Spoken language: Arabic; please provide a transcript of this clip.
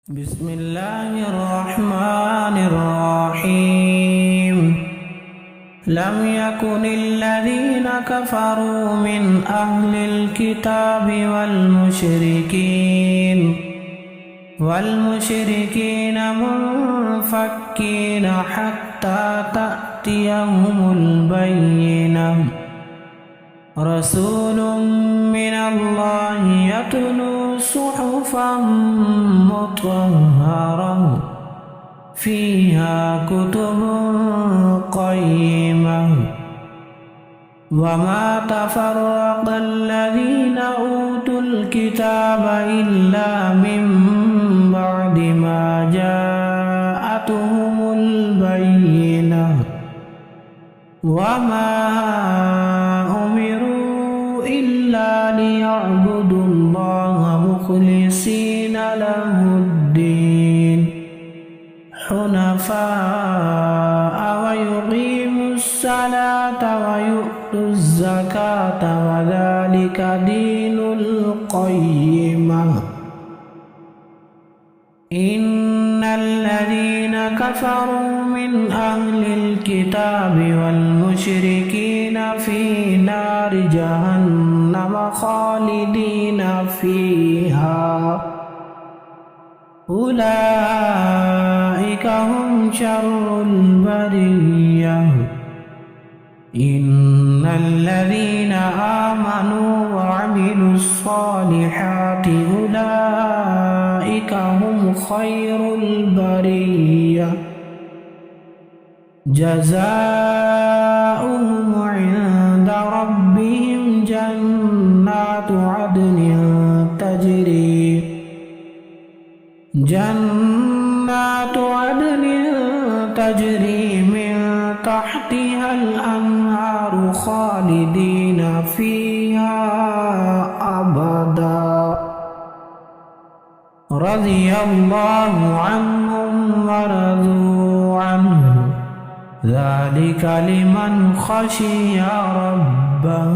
بسم الله الرحمن الرحيم لم يكن الذين كفروا من أهل الكتاب والمشركين منفكين حتى تأتيهم البينة رسول من الله يتلو صحفا مطهرة فيها كتب قيمة وما تفرق الذين أوتوا الكتاب إلا من بعد ما جاءتهم البينة وما أمروا إلا ليعبدوا الله مخلصين له الدين حنفاء ويقيموا الصلاة ويؤتوا الزكاة وذلك دين القيمة إن الذين كفروا من أهل الكتاب والمشركين في نار جهنم خالدين فيها أولئك هم شر البرية إن الذين آمنوا وعملوا الصالحات أولئك هم خير البرية جزاؤهم عند ربهم جنات عدن تجري من تحتها الأنهار خالدين فيها أبدا رضي الله عنهم ورضوا عنه ذلك لمن خشي ربه